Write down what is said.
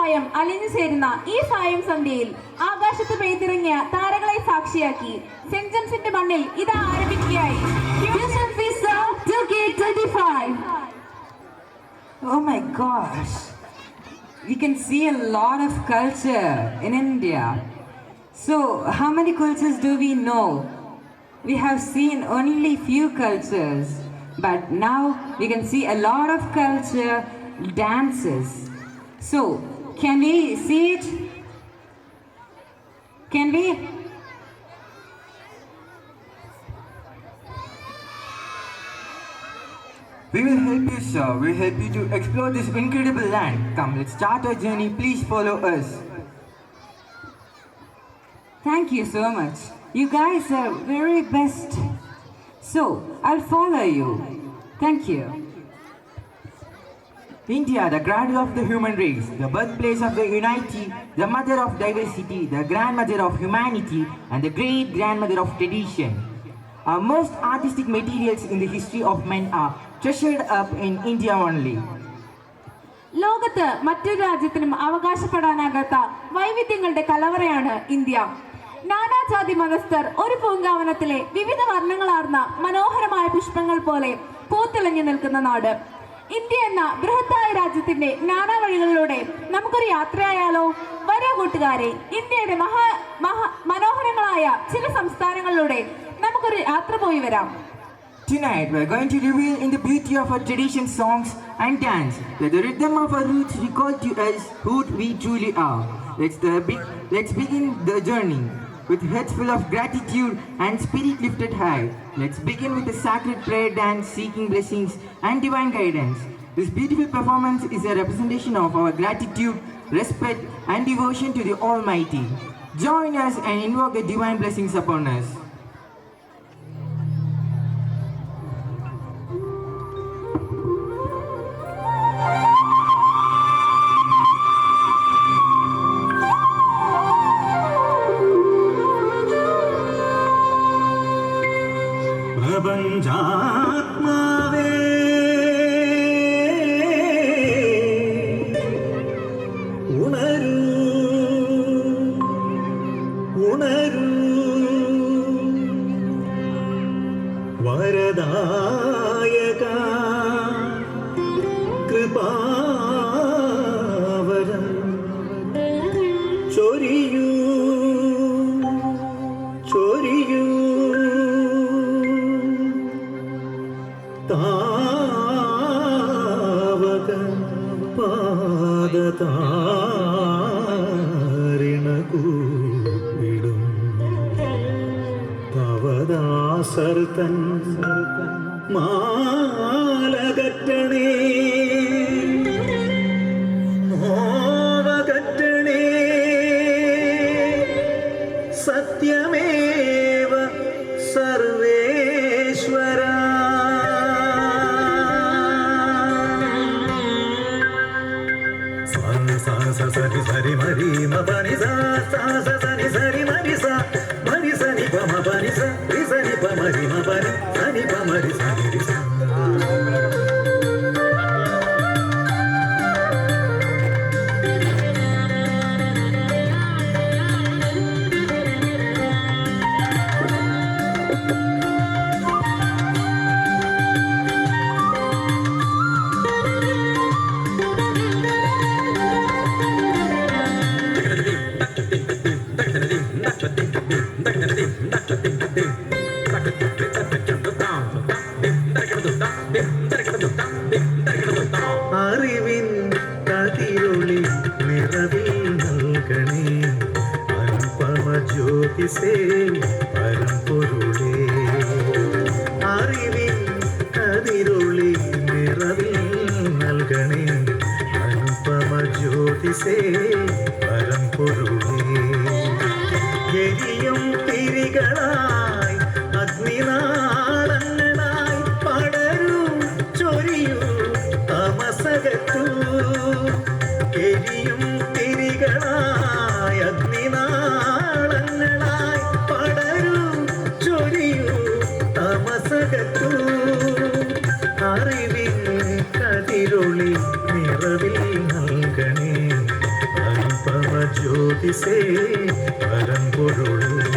സായം അലിഞ്ഞു ചേരുന്ന ഈ സായം സന്ധ്യയിൽ ആകാശത്ത് പെയ്തിറങ്ങിയ താരങ്ങളെ സാക്ഷിയാക്കി സെന്റ് ജെയിംസിന്റെ മണ്ണിൽ ഇതാ ആരംഭിക്കുകയായി fusion feast 2K25. Oh my gosh, we can see a lot of culture in India. So how many cultures do we know? We have seen only few cultures, but now we can see a lot of culture dances. So can we see it? Can we? We will help you, sir. We will help you to explore this incredible land. Come, let's start our journey. Please follow us. Thank you so much. You guys are very best. So I'll follow you. Thank you. India, the cradle of the human race, the birthplace of the unity, the mother of diversity, the grandmother of humanity, and the great grandmother of tradition. Our most artistic materials in the history of men are treasured up in India only. ലോകത്ത് മറ്റൊരു രാജ്യത്തിനും അവകാശപ്പെടാനാകാത്ത വൈവിധ്യങ്ങളുടെ കലവറയാണ് India. നാനാജാതി മതസ്ഥർ ഒരു പൂങ്കാവനത്തിലെ വിവിധ വർണ്ണങ്ങളാർന്ന മനോഹരമായ പുഷ്പങ്ങൾ പോലെ പൂത്തിളങ്ങി നിൽക്കുന്ന നാട്. ഇന്ത്യ എന്ന ബൃഹത്തായ രാജ്യത്തിന്റെ നാനാ വഴികളിലൂടെ നമുക്കൊരു യാത്രയായാലോ? വരൂ കൂട്ടുകാരെ, ഇന്ത്യയുടെ മനോഹരങ്ങളായ ചില സംസ്ഥാനങ്ങളിലൂടെ നമുക്കൊരു യാത്ര പോയി വരാം. Tonight we are going to reveal in the beauty of our tradition songs and dance, that the rhythm of our roots recall to us who we truly are. Let's begin the journey with heads full of gratitude and spirit lifted high. Let's begin with a sacred prayer dance seeking blessings and divine guidance. This beautiful performance is a representation of our gratitude, respect and devotion to the Almighty. Join us and invoke the divine blessings upon us. പ്രപഞ്ചാത്മാവേ ഉണരൂ ഉണരൂ വരദായക കൃപാവരം ചൊരിയൂ ചൊരിയൂ താവക പാദതാരിണകൂടും തവദാസർത്തൻ മാലകറ്റണേ മോവകറ്റണേ സത്യമേവ സർവേശ്വര సరి సరి మరి మని సా సరి సరి మరి సా మరి సని పమ పని సని పమరి మని సని పమరి సని సా അറിവിൻ കതിരൊളി നിറവിൽ നൽകണേ അനുപമ ജ്യോതിസേ പരമ്പൊരുളേ അറിവിൻ കതിരൊളി നിറവിൽ നൽകണേ അനുപമ ജ്യോതിസേ പരമ്പൊരുളേ എരിയും തിരികളായി അഗ്നിനാളങ്ങളായി പടരൂ ചൊരിയൂ തമസകത്തു എരിയും തിരികളായി അഗ്നിനാളങ്ങളായി പടരൂ ചൊരിയൂ തമസകത്തു അറിവിൻ കതിരൊളി നിറവിൽ നൽകണേ இசே பரம்பொருள்